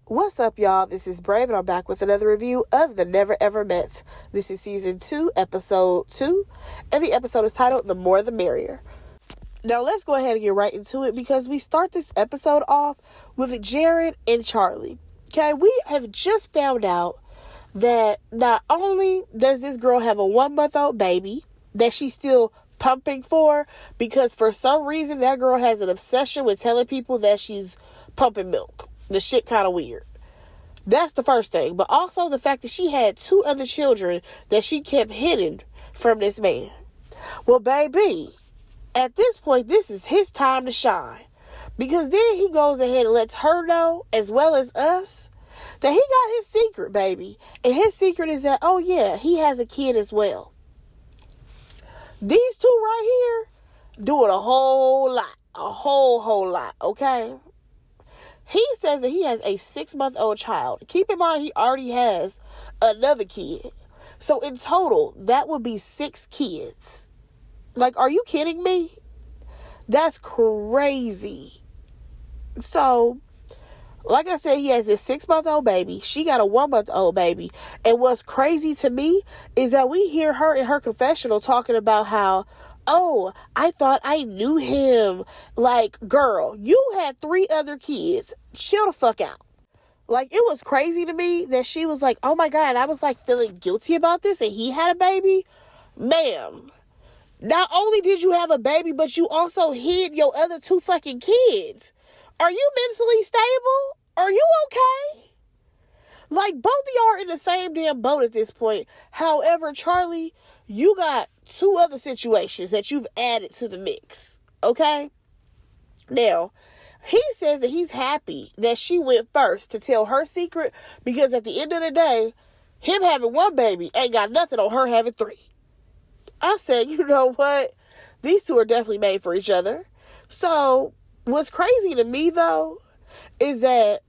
What's up, y'all? This is Brave, and I'm back with another review of The Never Ever Met. This is Season 2, Episode 2, and the episode is titled The More the Merrier. Now, let's go ahead and get right into it because we start this episode off with Jared and Charlie. Okay, we have just found out that not only does this girl have a 1-month-old baby that she's still pumping for, because for some reason that girl has an obsession with telling people that she's pumping milk. The shit kind of weird. That's the first thing. But also the fact that she had 2 other children that she kept hidden from this man. Well, baby, at this point, this is his time to shine. Because then he goes ahead and lets her know, as well as us, that he got his secret, baby. And his secret is that, oh yeah, he has a kid as well. These 2 right here doing a whole lot. A whole lot, okay? He says that he has a 6-month-old child. Keep in mind, he already has another kid. So in total, that would be 6 kids. Like, are you kidding me? That's crazy. So, like I said, he has this 6-month-old baby. She got a 1-month-old baby. And what's crazy to me is that we hear her in her confessional talking about how, oh, I thought I knew him. Like, girl, you had 3 other kids. Chill the fuck out. Like, it was crazy to me that she was like, oh my God, I was like feeling guilty about this and he had a baby. Ma'am, not only did you have a baby, but you also hid your other 2 fucking kids. Are you mentally stable? Are you okay? Like, both of y'all are in the same damn boat at this point. However, Charlie, you got 2 other situations that you've added to the mix. Okay? Now, he says that he's happy that she went first to tell her secret because at the end of the day, him having 1 baby ain't got nothing on her having 3. I said, you know what? These 2 are definitely made for each other. So, what's crazy to me, though, is that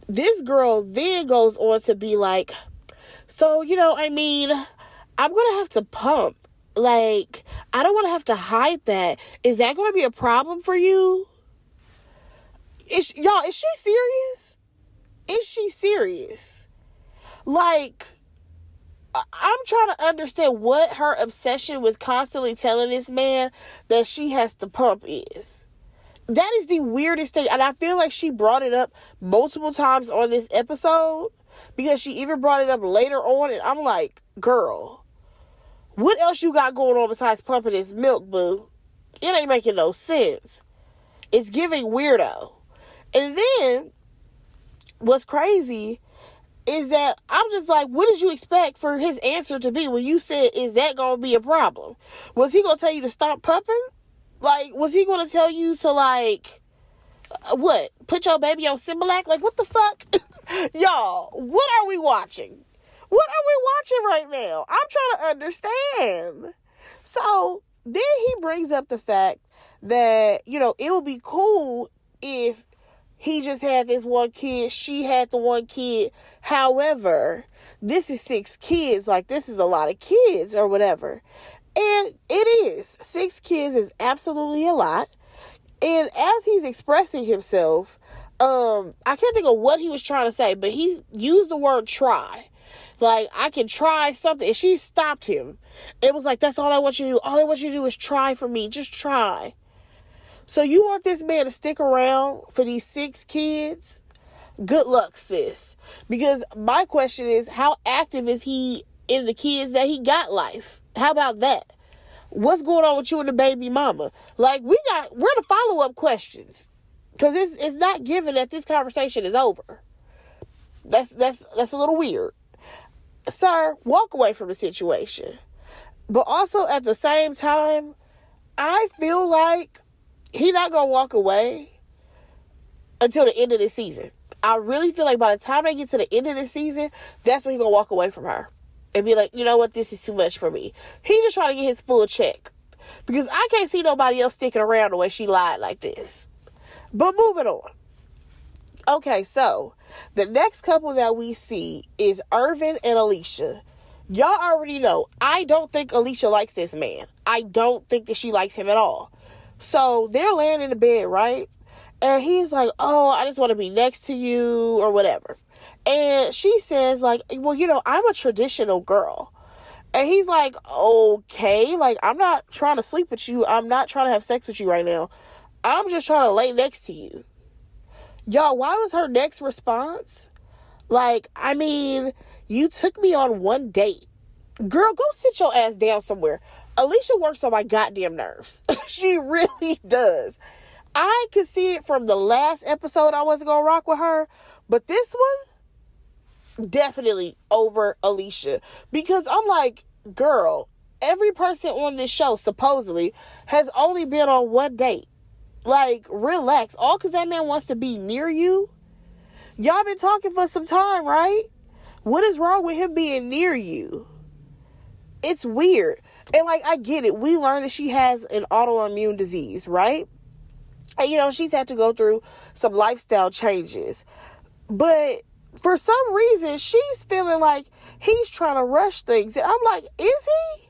this girl then goes on to be like, so, I'm going to have to pump. Like, I don't want to have to hide that. Is that going to be a problem for you? Is she serious? Is she serious? Like, I'm trying to understand what her obsession with constantly telling this man that she has to pump is. That is the weirdest thing. And I feel like she brought it up multiple times on this episode because she even brought it up later on. And I'm like, girl, what else you got going on besides pumping this milk, boo? It ain't making no sense. It's giving weirdo. And then what's crazy is that I'm just like, what did you expect for his answer to be when you said, is that going to be a problem? Was he going to tell you to stop pumping? Like, was he going to tell you to, like, what? Put your baby on Similac? Like, what the fuck? Y'all, what are we watching? What are we watching right now? I'm trying to understand. So, then he brings up the fact that, it would be cool if he just had this 1 kid, she had the 1 kid. However, this is 6 kids. Like, this is a lot of kids or whatever. And it is. 6 kids is absolutely a lot. And as he's expressing himself, I can't think of what he was trying to say, but he used the word try. Like, I can try something. And she stopped him. It was like, that's all I want you to do. All I want you to do is try for me. Just try. So you want this man to stick around for these 6 kids? Good luck, sis. Because my question is, how active is he in the kids that he got life? How about that? What's going on with you and the baby mama? Like, we're the follow-up questions. Because it's not given that this conversation is over. That's a little weird. Sir, walk away from the situation. But also, at the same time, I feel like he's not going to walk away until the end of this season. I really feel like by the time they get to the end of this season, that's when he's going to walk away from her. And be like, you know what, this is too much for me. He just trying to get his full check. Because I can't see nobody else sticking around the way she lied like this. But moving on. Okay, so the next couple that we see is Irvin and Alicia. Y'all already know, I don't think Alicia likes this man. I don't think that she likes him at all. So they're laying in the bed, right? And he's like, oh, I just want to be next to you or whatever. And she says, like, well, I'm a traditional girl. And he's like, okay, like, I'm not trying to sleep with you. I'm not trying to have sex with you right now. I'm just trying to lay next to you. Y'all, why was her next response? Like, I mean, you took me on one date. Girl, go sit your ass down somewhere. Alicia works on my goddamn nerves. She really does. I could see it from the last episode I wasn't going to rock with her. But this one, definitely over Alicia. Because I'm like, girl, every person on this show, supposedly, has only been on one date. Like, relax. All because that man wants to be near you. Y'all been talking for some time, right? What is wrong with him being near you? It's weird. And, like, I get it. We learned that she has an autoimmune disease, right? And, she's had to go through some lifestyle changes. But for some reason, she's feeling like he's trying to rush things. And I'm like, is he?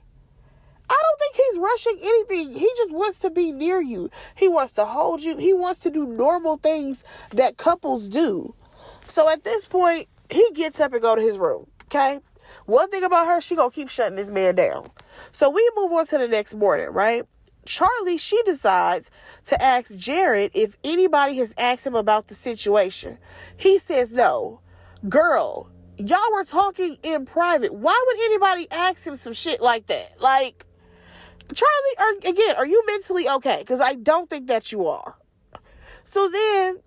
I don't think he's rushing anything. He just wants to be near you. He wants to hold you. He wants to do normal things that couples do. So at this point, he gets up and go to his room, okay? One thing about her, she gonna keep shutting this man down. So we move on to the next morning, right? Charlie, she decides to ask Jared if anybody has asked him about the situation. He says no. Girl, y'all were talking in private. Why would anybody ask him some shit like that? Like, Charlie, are you mentally okay? Because I don't think that you are. So then,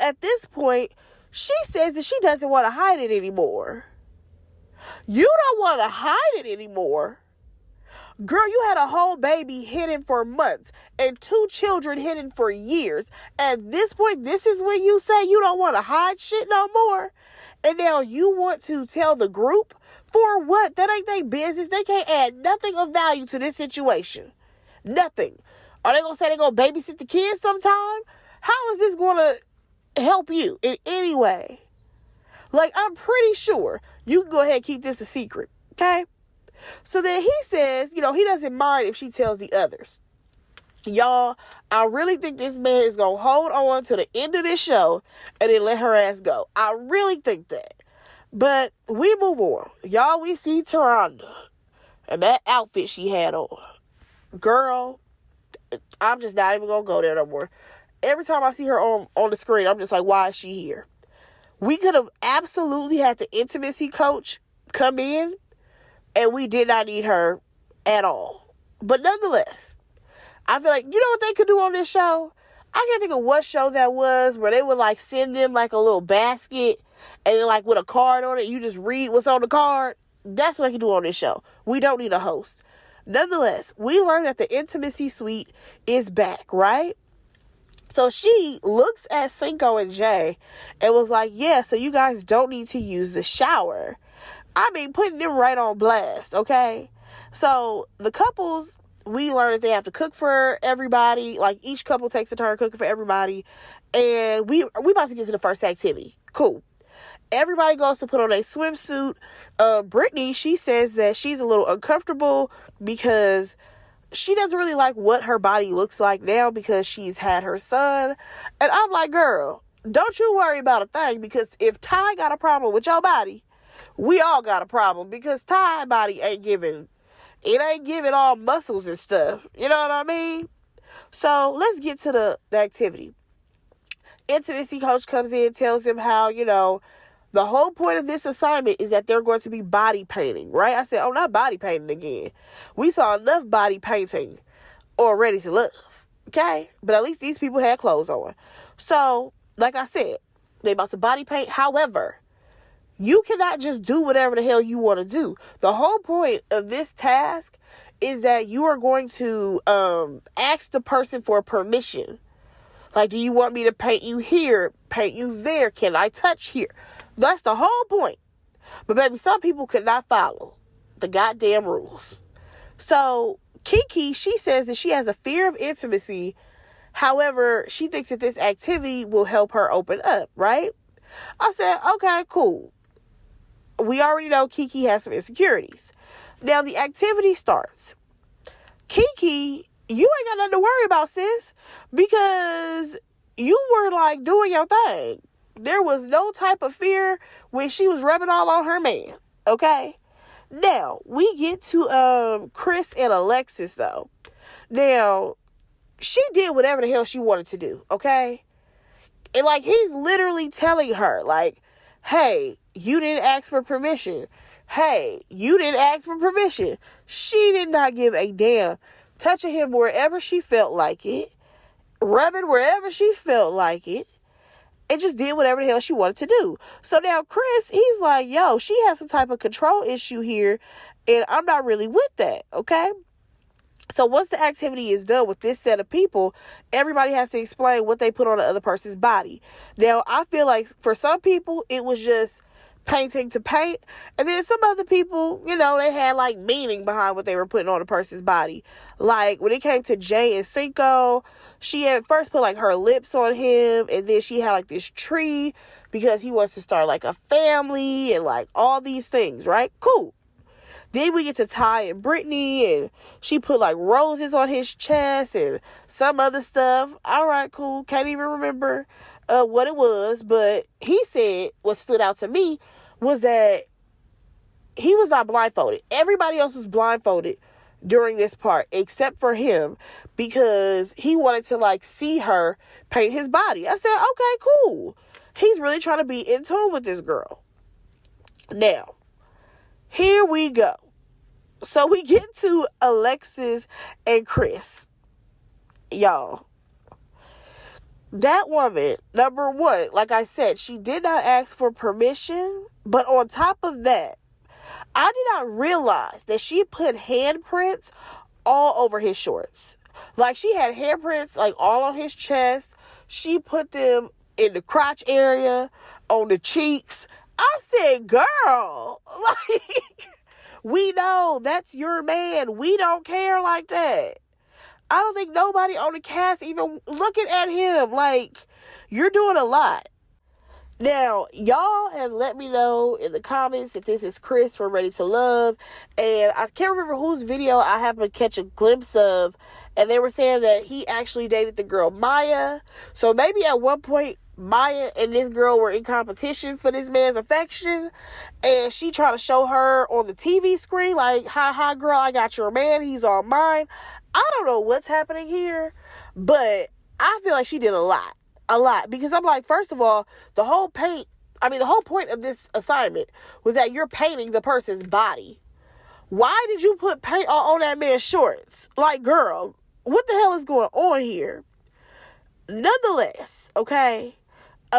at this point, she says that she doesn't want to hide it anymore. You don't want to hide it anymore? Girl, you had a whole baby hidden for months and 2 children hidden for years. At this point, this is when you say you don't want to hide shit no more. And now you want to tell the group? For what? That ain't their business. They can't add nothing of value to this situation. Nothing. Are they going to say they're going to babysit the kids sometime? How is this going to help you in any way? Like, I'm pretty sure you can go ahead and keep this a secret. Okay? So then he says, he doesn't mind if she tells the others. Y'all, I really think this man is going to hold on to the end of this show and then let her ass go. I really think that. But we move on. Y'all, we see Taronda and that outfit she had on. Girl, I'm just not even going to go there no more. Every time I see her on the screen, I'm just like, why is she here? We could have absolutely had the intimacy coach come in, and we did not need her at all. But nonetheless, I feel like, you know what they could do on this show? I can't think of what show that was where they would, like, send them, like, a little basket and then, like, with a card on it, you just read what's on the card. That's what they can do on this show. We don't need a host. Nonetheless, we learned that the intimacy suite is back, right? So she looks at Cinco and Jay and was like, yeah, so you guys don't need to use the shower. I mean, putting them right on blast, okay? So the couples, we learned that they have to cook for everybody. Like, each couple takes a turn cooking for everybody. And we about to get to the first activity. Cool. Everybody goes to put on a swimsuit. Brittany, she says that she's a little uncomfortable because she doesn't really like what her body looks like now because she's had her son. And I'm like, girl, don't you worry about a thing, because if Ty got a problem with your body, we all got a problem, because Ty body ain't giving all muscles and stuff. You know what I mean? So let's get to the activity. Intimacy coach comes in, tells them how, the whole point of this assignment is that they're going to be body painting, right? I said, not body painting again. We saw enough body painting already to love, okay? But at least these people had clothes on. So, like I said, they about to body paint. However, you cannot just do whatever the hell you want to do. The whole point of this task is that you are going to ask the person for permission. Like, do you want me to paint you here, paint you there? Can I touch here? That's the whole point. But baby, some people could not follow the goddamn rules. So Kiki, she says that she has a fear of intimacy. However, she thinks that this activity will help her open up, right? I said, okay, cool. We already know Kiki has some insecurities. Now the activity starts. Kiki you ain't got nothing to worry about, sis, because you were like doing your thing. There was no type of fear when she was rubbing all on her man. Okay? Now, we get to Chris and Alexis though. Now, she did whatever the hell she wanted to do, okay? And like he's literally telling her, like, hey, you didn't ask for permission. Hey, you didn't ask for permission. She did not give a damn. Touching him wherever she felt like it, rubbing wherever she felt like it, and just did whatever the hell she wanted to do. So now Chris, he's like, yo, she has some type of control issue here, and I'm not really with that, okay? So once the activity is done with this set of people, everybody has to explain what they put on the other person's body. Now, I feel like for some people, it was just painting to paint. And then some other people, you know, they had like meaning behind what they were putting on a person's body. Like when it came to Jay and Cinco, she had first put like her lips on him, and then she had like this tree because he wants to start like a family and like all these things, right? Cool. Then we get to Ty and Brittany, and she put like roses on his chest and some other stuff. All right, cool. Can't even remember what it was, but he said what stood out to me was that he was not blindfolded. Everybody else was blindfolded during this part except for him, because he wanted to like see her paint his body. I said, okay, cool. He's really trying to be in tune with this girl. Now, here we go. So we get to Alexis and Chris. Y'all, that woman, number one, like I said, she did not ask for permission. But on top of that, I did not realize that she put handprints all over his shorts. Like she had handprints like all on his chest. She put them in the crotch area, on the cheeks. I said, girl, like, we know that's your man. We don't care like that. I don't think nobody on the cast even looking at him. Like, you're doing a lot. Now, y'all have let me know in the comments that this is Chris from Ready to Love. And I can't remember whose video I happened to catch a glimpse of. And they were saying that he actually dated the girl Maya. So maybe at one point, Maya and this girl were in competition for this man's affection. And she tried to show her on the TV screen, like, hi, girl, I got your man. He's all mine. I don't know what's happening here. But I feel like she did a lot. Because I'm like, first of all, the whole point of this assignment was that you're painting the person's body. Why did you put paint on that man's shorts? Like, girl, what the hell is going on here? Nonetheless, okay, we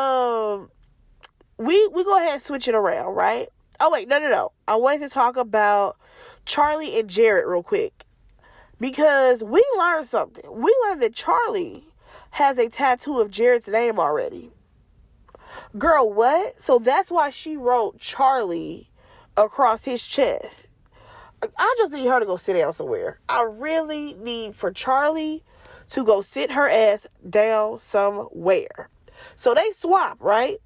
go ahead and switch it around, right? Oh, wait, no. I wanted to talk about Charlie and Jared real quick, because we learned something. We learned that Charlie has a tattoo of Jared's name already. Girl, what? So that's why she wrote Charlie across his chest. I just need her to go sit down somewhere. I really need for Charlie to go sit her ass down somewhere. So they swap, right?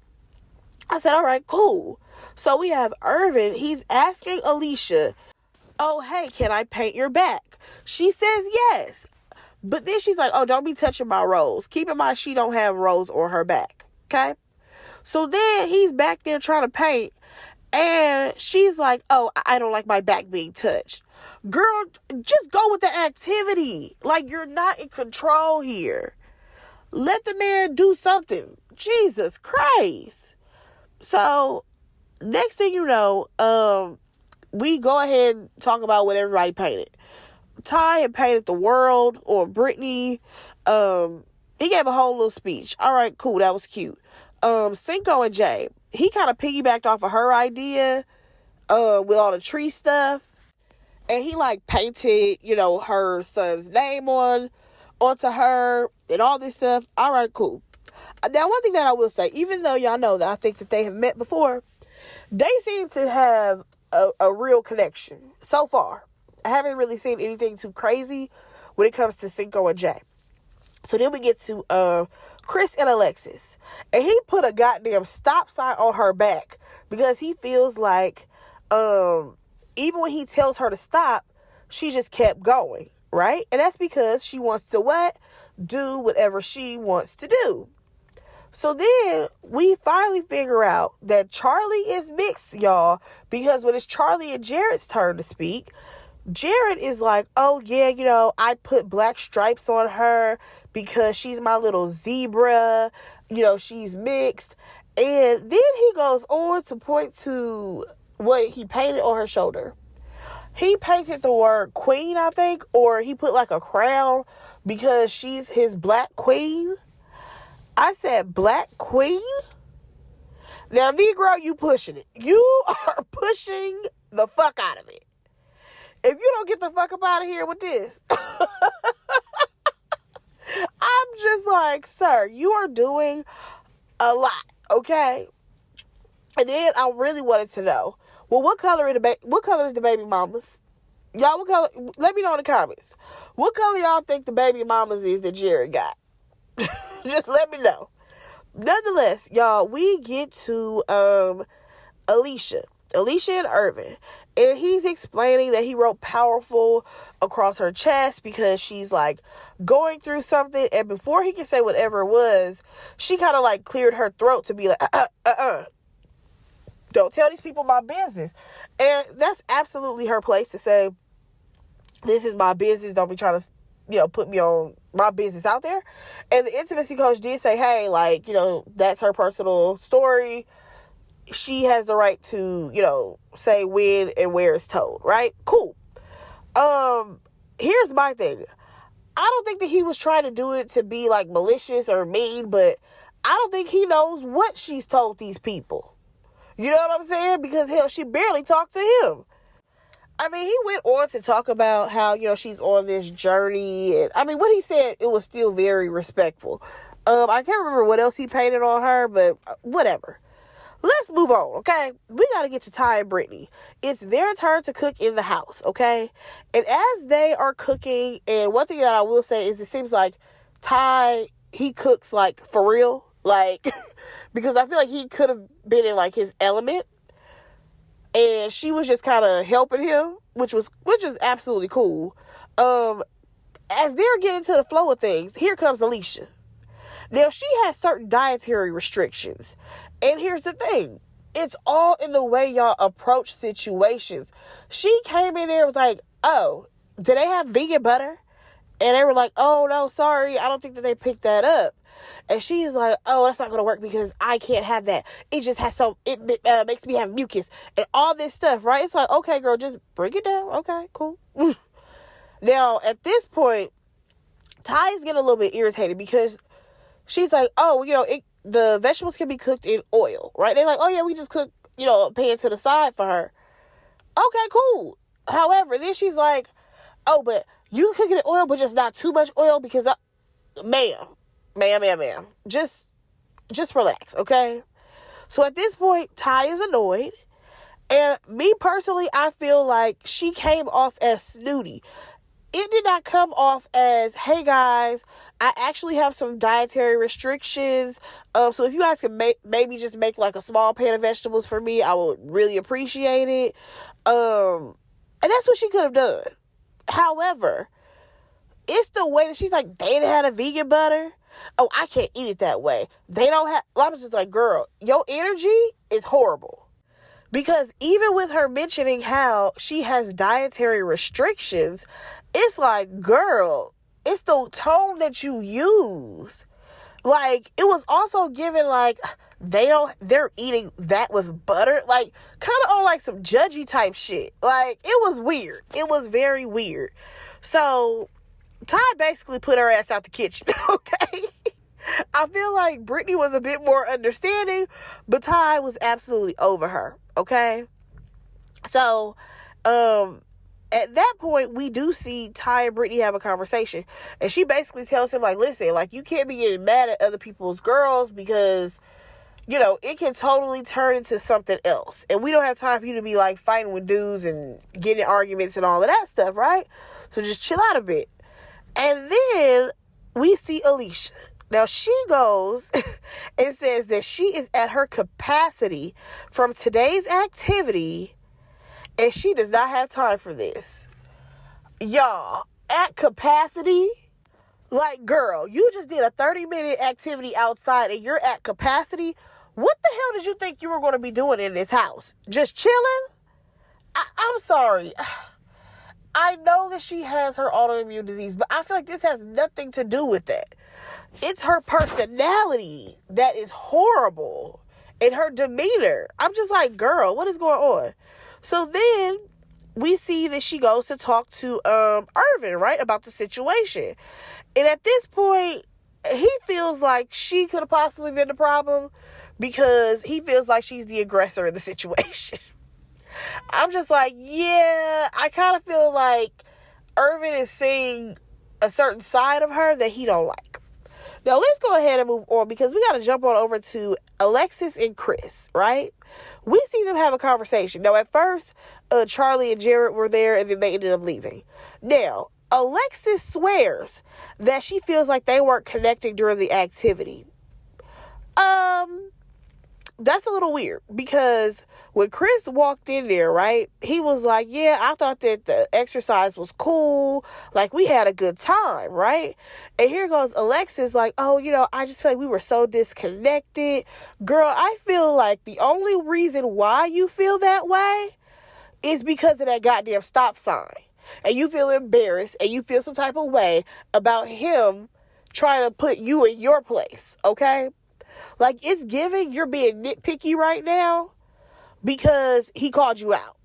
I said, all right, cool. So we have Irvin. He's asking Alicia, oh, hey, can I paint your back? She says yes. But then she's like, oh, don't be touching my rose. Keep in mind, she don't have rose on her back. Okay? So then he's back there trying to paint. And she's like, oh, I don't like my back being touched. Girl, just go with the activity. Like, you're not in control here. Let the man do something. Jesus Christ. So, next thing you know, we go ahead and talk about what everybody painted. Ty had painted the world, or Brittany. He gave a whole little speech. All right, cool. That was cute. Cinco and Jay, he kind of piggybacked off of her idea, with all the tree stuff. And he like painted, her son's name onto her and all this stuff. All right, cool. Now, one thing that I will say, even though y'all know that I think that they have met before, they seem to have a real connection so far. I haven't really seen anything too crazy when it comes to Cinco and Jay. So then we get to Chris and Alexis. And he put a goddamn stop sign on her back because he feels like even when he tells her to stop, she just kept going. right? And that's because she wants to what? Do whatever she wants to do. So then we finally figure out that Charlie is mixed, y'all, because when it's Charlie and Jared's turn to speak, Jared is like, oh yeah, I put black stripes on her because she's my little zebra, she's mixed. And then he goes on to point to what he painted on her shoulder. He painted the word queen, I think, or he put like a crown because she's his black queen. I said, black queen? Now, Negro, you pushing it. You are pushing the fuck out of it. If you don't get the fuck up out of here with this, I'm just like, sir, you are doing a lot, okay? And then I really wanted to know, well, what color is the baby mamas? Y'all, what color? Let me know in the comments. What color y'all think the baby mamas is that Jared got? Just let me know. Nonetheless, y'all, we get to Alicia and Irvin, and he's explaining that he wrote powerful across her chest because she's like going through something, and before he can say whatever it was, she kind of like cleared her throat to be like, don't tell these people my business. And that's absolutely her place to say, this is my business, don't be trying to put me on my business out there. And the intimacy coach did say, hey, like, that's her personal story. She has the right to, say when and where it's told, right? Cool. Here's my thing. I don't think that he was trying to do it to be like malicious or mean, but I don't think he knows what she's told these people. You know what I'm saying? Because hell, she barely talked to him. I mean, he went on to talk about how, she's on this journey. And I mean, what he said, it was still very respectful. I can't remember what else he painted on her, but whatever. Let's move on, okay? We got to get to Ty and Brittany. It's their turn to cook in the house, okay? And as they are cooking, and one thing that I will say is it seems like Ty, he cooks like for real. Like, because I feel like he could have been in like his element. And she was just kind of helping him, which is absolutely cool. As they're getting to the flow of things, here comes Alicia. Now, she has certain dietary restrictions. And here's the thing. It's all in the way y'all approach situations. She came in there and was like, oh, do they have vegan butter? And they were like, oh, no, sorry. I don't think that they picked that up. And she's like, oh, that's not going to work because I can't have that. It just has it makes me have mucus and all this stuff, right? It's like, okay, girl, just bring it down. Okay, cool. Now, at this point, Ty's getting a little bit irritated because she's like, oh, the vegetables can be cooked in oil, right? They're like, oh, yeah, we just cook, a pan to the side for her. Okay, cool. However, then she's like, oh, but you cook it in oil, but just not too much oil because, ma'am. Just relax, okay? So at this point, Ty is annoyed. And me personally, I feel like she came off as snooty. It did not come off as, hey guys, I actually have some dietary restrictions. So if you guys can maybe just make like a small pan of vegetables for me, I would really appreciate it. And that's what she could have done. However, it's the way that she's like, they didn't have a vegan butter. Oh, I can't eat it that way. They don't have... I was just like, girl, your energy is horrible. Because even with her mentioning how she has dietary restrictions, it's like, girl, it's the tone that you use. Like, it was also given like, they're eating that with butter. Like, kind of on like some judgy type shit. Like, it was weird. It was very weird. So... Ty basically put her ass out the kitchen, okay? I feel like Brittany was a bit more understanding, but Ty was absolutely over her, okay? So, at that point, we do see Ty and Brittany have a conversation, and she basically tells him, like, listen, like, you can't be getting mad at other people's girls because, it can totally turn into something else, and we don't have time for you to be, like, fighting with dudes and getting in arguments and all of that stuff, right? So just chill out a bit. And then we see Alicia. Now, she goes and says that she is at her capacity from today's activity and she does not have time for this. Y'all, at capacity. Like, girl, you just did a 30-minute activity outside and you're at capacity. What the hell did you think you were going to be doing in this house? Just chilling? I'm sorry. I know that she has her autoimmune disease, but I feel like this has nothing to do with that. It's her personality that is horrible and her demeanor. I'm just like, girl, what is going on? So then we see that she goes to talk to Irvin, right, about the situation. And at this point, he feels like she could have possibly been the problem because he feels like she's the aggressor in the situation. I'm just like, yeah, I kind of feel like Irvin is seeing a certain side of her that he don't like. Now, let's go ahead and move on because we got to jump on over to Alexis and Chris, right? We see them have a conversation. Now, at first, Charlie and Jared were there and then they ended up leaving. Now, Alexis swears that she feels like they weren't connecting during the activity. That's a little weird because when Chris walked in there, right, he was like, yeah, I thought that the exercise was cool. Like, we had a good time, right? And here goes Alexis like, oh, I just feel like we were so disconnected. Girl, I feel like the only reason why you feel that way is because of that goddamn stop sign. And you feel embarrassed and you feel some type of way about him trying to put you in your place, okay? Like, it's giving you're being nitpicky right now because he called you out.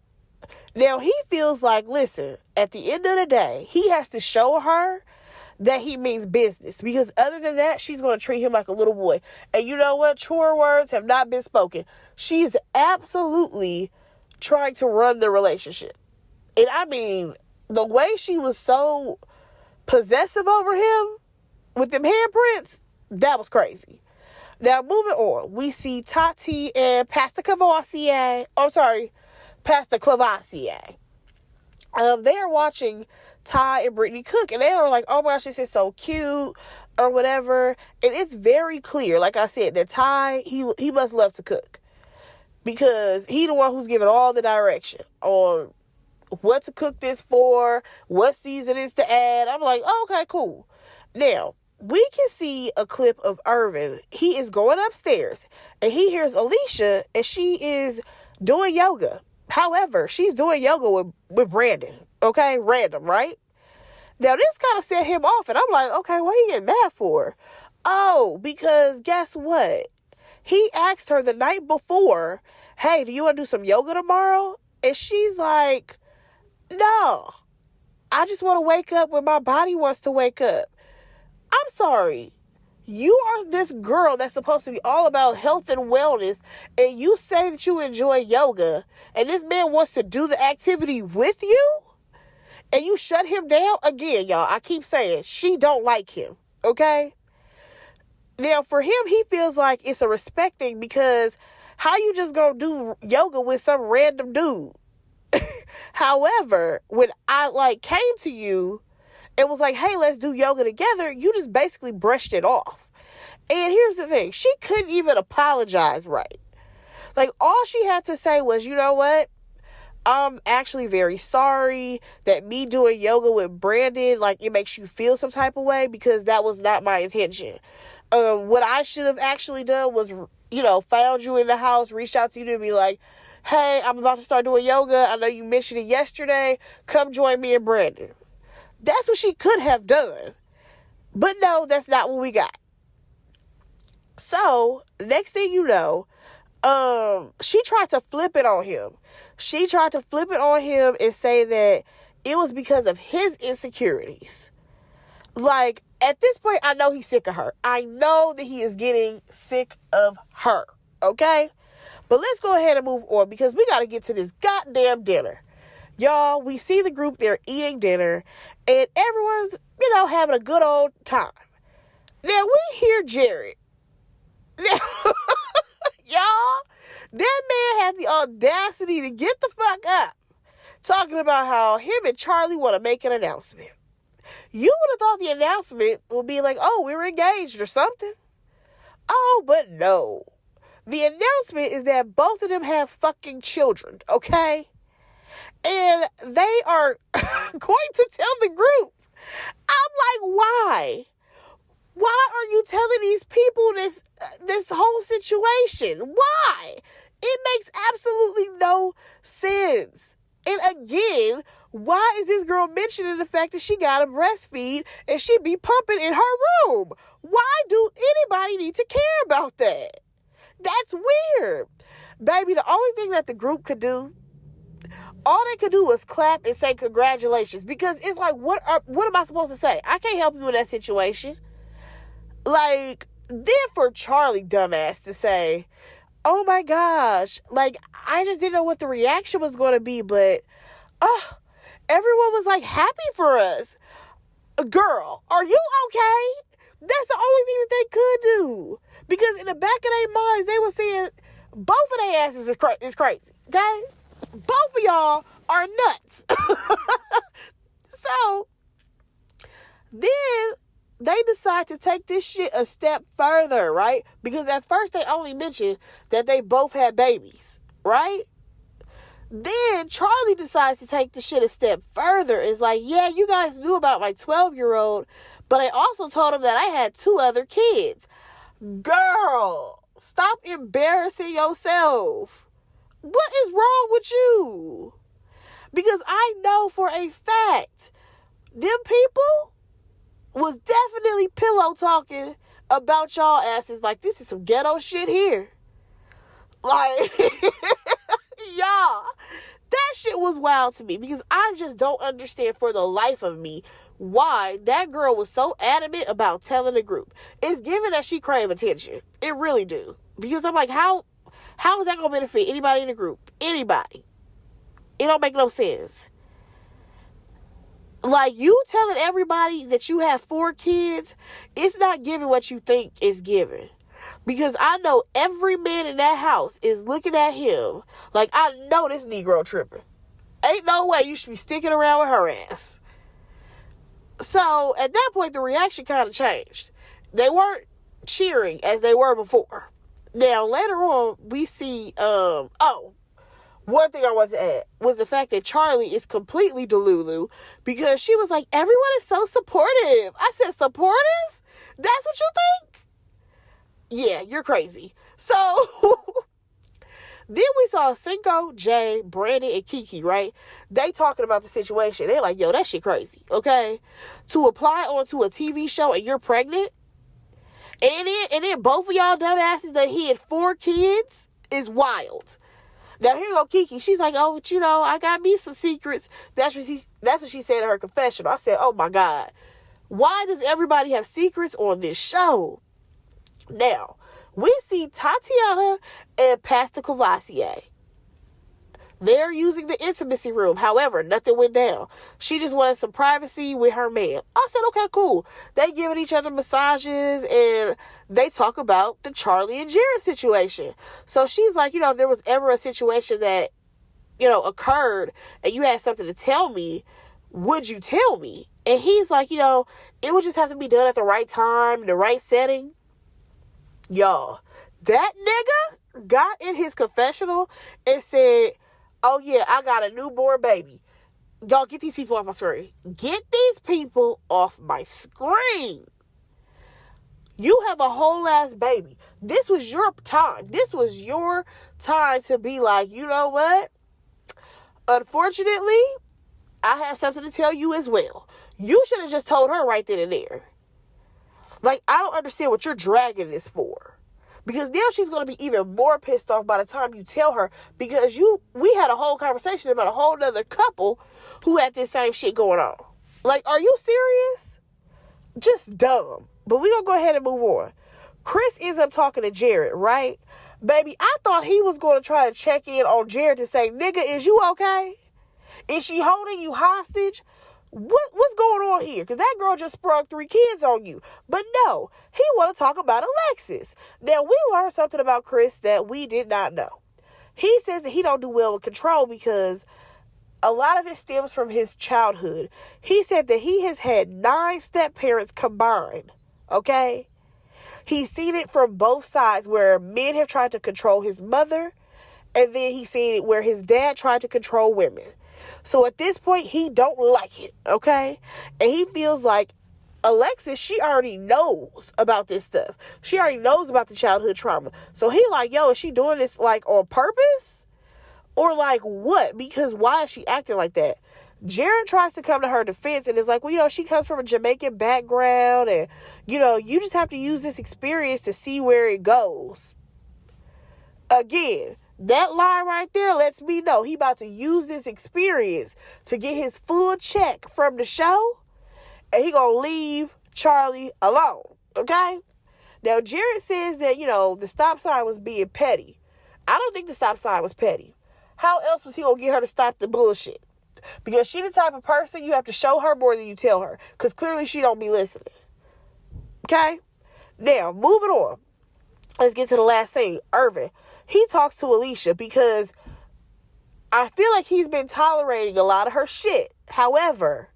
Now, he feels like, listen, at the end of the day, he has to show her that he means business because other than that, she's going to treat him like a little boy. And you know what? Truer words have not been spoken. She's absolutely trying to run the relationship. And I mean, the way she was so possessive over him with them handprints, that was crazy. Now, moving on, we see Tati and Pastor Cavassier. Oh, sorry, Pastor Clavassier. They're watching Ty and Brittany cook, and they are like, oh my gosh, this is so cute, or whatever. And it's very clear, like I said, that Ty, he must love to cook because he the one who's giving all the direction on what to cook this for, what seasonings to add. I'm like, oh, okay, cool. Now, we can see a clip of Irvin. He is going upstairs and he hears Alicia and she is doing yoga. However, she's doing yoga with Brandon. Okay, random, right? Now, this kind of set him off and I'm like, okay, what are you getting mad for? Oh, because guess what? He asked her the night before, hey, do you want to do some yoga tomorrow? And she's like, no, I just want to wake up when my body wants to wake up. I'm sorry. You are this girl that's supposed to be all about health and wellness, and you say that you enjoy yoga, and this man wants to do the activity with you, and you shut him down? Again, y'all, I keep saying, she don't like him, okay? Now, for him, he feels like it's a respect thing because how you just gonna do yoga with some random dude? However, when I came to you, it was like, hey, let's do yoga together. You just basically brushed it off. And here's the thing. She couldn't even apologize right. Like, all she had to say was, you know what? I'm actually very sorry that me doing yoga with Brandon, it makes you feel some type of way because that was not my intention. What I should have actually done was, found you in the house, reached out to you to be like, hey, I'm about to start doing yoga. I know you mentioned it yesterday. Come join me and Brandon. That's what she could have done. But no, that's not what we got. So, next thing you know, she tried to flip it on him. She tried to flip it on him and say that it was because of his insecurities. At this point, I know he's sick of her. I know that he is getting sick of her. Okay? But let's go ahead and move on because we got to get to this goddamn dinner. Y'all, we see the group, they're eating dinner, and everyone's, having a good old time. Now, we hear Jared. Now, y'all, that man had the audacity to get the fuck up, talking about how him and Charlie want to make an announcement. You would have thought the announcement would be like, oh, we're engaged or something. Oh, but no. The announcement is that both of them have fucking children, okay? And they are going to tell the group I'm like, why? Why are you telling these people this whole situation? Why? It makes absolutely no sense. And again, why is this girl mentioning the fact that she got to breastfeed and she be pumping in her room? Why do anybody need to care about that? That's weird. Baby, the only thing that the group could do, all they could do was clap and say congratulations. Because it's like, what am I supposed to say? I can't help you in that situation. Like, then for Charlie dumbass to say, oh my gosh, like, I just didn't know what the reaction was going to be, but, everyone was, like, happy for us. Girl, are you okay? That's the only thing that they could do. Because in the back of their minds, they were saying, both of their asses is crazy, okay? Both of y'all are nuts. So, then they decide to take this shit a step further, right? Because at first they only mentioned that they both had babies, right? Then Charlie decides to take the shit a step further. It's like, yeah, you guys knew about my 12-year-old, but I also told him that I had 2 other kids. Girl, stop embarrassing yourself. What is wrong with you? Because I know for a fact, them people was definitely pillow talking about y'all asses like this is some ghetto shit here. Like, y'all, that shit was wild to me because I just don't understand for the life of me why that girl was so adamant about telling the group. It's given that she crave attention. It really do. Because I'm like, how is that going to benefit anybody in the group? Anybody. It don't make no sense. Like, you telling everybody that you have 4 kids, it's not giving what you think it's giving. Because I know every man in that house is looking at him like, I know this Negro tripping. Ain't no way you should be sticking around with her ass. So, at that point, the reaction kind of changed. They weren't cheering as they were before. Now, later on, we see, one thing I wanted to add was the fact that Charlie is completely delulu because she was like, everyone is so supportive. I said, supportive? That's what you think? Yeah, you're crazy. So, then we saw Cinco, Jay, Brandon, and Kiki, right? They talking about the situation. They're like, yo, that shit crazy, okay? To apply onto a TV show and you're pregnant? And then both of y'all dumbasses that he had 4 kids is wild. Now, here go Kiki. She's like, oh, but I got me some secrets. That's what she said in her confessional. I said, oh, my God. Why does everybody have secrets on this show? Now, we see Tatiana and Pastor Cavassier. They're using the intimacy room. However, nothing went down. She just wanted some privacy with her man. I said, okay, cool. They giving each other massages and they talk about the Charlie and Jared situation. So she's like, if there was ever a situation that, occurred and you had something to tell me, would you tell me? And he's like, it would just have to be done at the right time, in the right setting. Y'all, that nigga got in his confessional and said, oh yeah, I got a newborn baby. Y'all, get these people off my screen. Get these people off my screen. You have a whole ass baby. This was your time. This was your time to be like, you know what? Unfortunately, I have something to tell you as well. You should have just told her right then and there. Like, I don't understand what you're dragging this for. Because now she's going to be even more pissed off by the time you tell her. Because we had a whole conversation about a whole nother couple who had this same shit going on. Like, are you serious? Just dumb. But we going to go ahead and move on. Chris ends up talking to Jared, right? Baby, I thought he was going to try to check in on Jared to say, nigga, is you okay? Is she holding you hostage? What's going on here? Because that girl just sprung 3 kids on you. But no, he want to talk about Alexis. Now, we learned something about Chris that we did not know. He says that he don't do well with control because a lot of it stems from his childhood. He said that he has had 9 step-parents combined, okay? He's seen it from both sides where men have tried to control his mother, and then he's seen it where his dad tried to control women. So at this point, he don't like it, okay? And he feels like Alexis, she already knows about this stuff. She already knows about the childhood trauma. So he like, yo, is she doing this like on purpose? Or like what? Because why is she acting like that? Jared tries to come to her defense and is like, well, she comes from a Jamaican background and, you just have to use this experience to see where it goes. Again, that line right there lets me know he about to use this experience to get his full check from the show. And he gonna leave Charlie alone, okay? Now, Jared says that, the stop sign was being petty. I don't think the stop sign was petty. How else was he gonna get her to stop the bullshit? Because she the type of person you have to show her more than you tell her. Because clearly she don't be listening. Okay? Now, moving on. Let's get to the last thing. Irvin. He talks to Alicia because I feel like he's been tolerating a lot of her shit. However,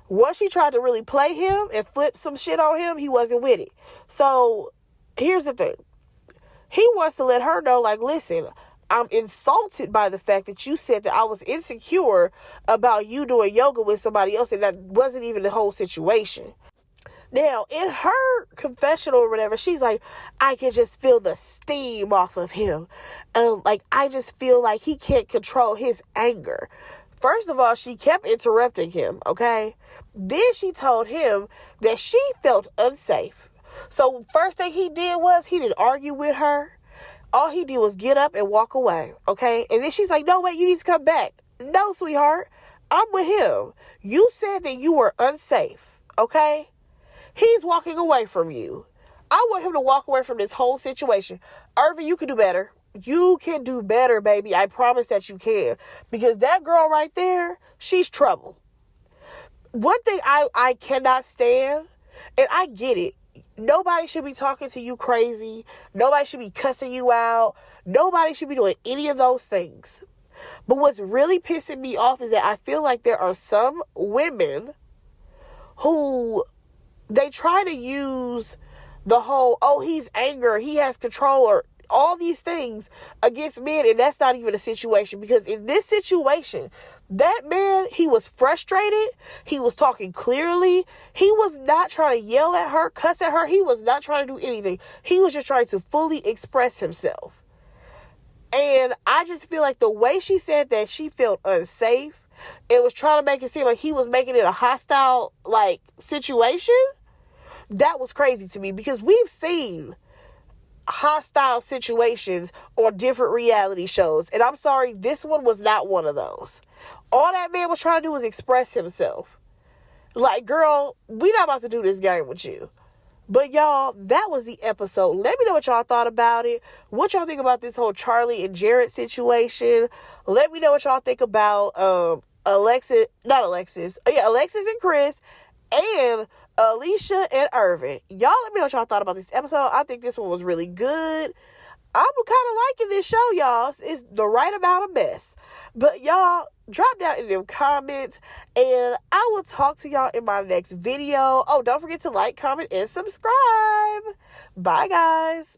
once she tried to really play him and flip some shit on him, he wasn't with it. So, here's the thing. He wants to let her know, like, listen, I'm insulted by the fact that you said that I was insecure about you doing yoga with somebody else, and that wasn't even the whole situation. Now, in her confessional or whatever, she's like, I can just feel the steam off of him. I just feel like he can't control his anger. First of all, she kept interrupting him, okay? Then she told him that she felt unsafe. So first thing he did was he didn't argue with her. All he did was get up and walk away, okay? And then she's like, no, wait, you need to come back. No, sweetheart, I'm with him. You said that you were unsafe, okay? He's walking away from you. I want him to walk away from this whole situation. Irvin, you can do better. You can do better, baby. I promise that you can. Because that girl right there, she's trouble. One thing I cannot stand, and I get it, nobody should be talking to you crazy. Nobody should be cussing you out. Nobody should be doing any of those things. But what's really pissing me off is that I feel like there are some women who they try to use the whole, he's anger, he has control, or all these things against men, and that's not even a situation. Because in this situation, that man, he was frustrated. He was talking clearly. He was not trying to yell at her, cuss at her. He was not trying to do anything. He was just trying to fully express himself. And I just feel like the way she said that she felt unsafe, it was trying to make it seem like he was making it a hostile, situation. That was crazy to me, because we've seen hostile situations on different reality shows. And I'm sorry, this one was not one of those. All that man was trying to do was express himself. Like, girl, we not about to do this game with you. But y'all, that was the episode. Let me know what y'all thought about it. What y'all think about this whole Charlie and Jared situation. Let me know what y'all think about Alexis and Chris, and Alicia and Irvin. Y'all let me know what y'all thought about this episode. I think this one was really good. I'm kind of liking this show, y'all. It's the right amount of mess. But y'all, drop down in them comments, and I will talk to y'all in my next video. Oh, don't forget to like, comment, and subscribe. Bye, guys.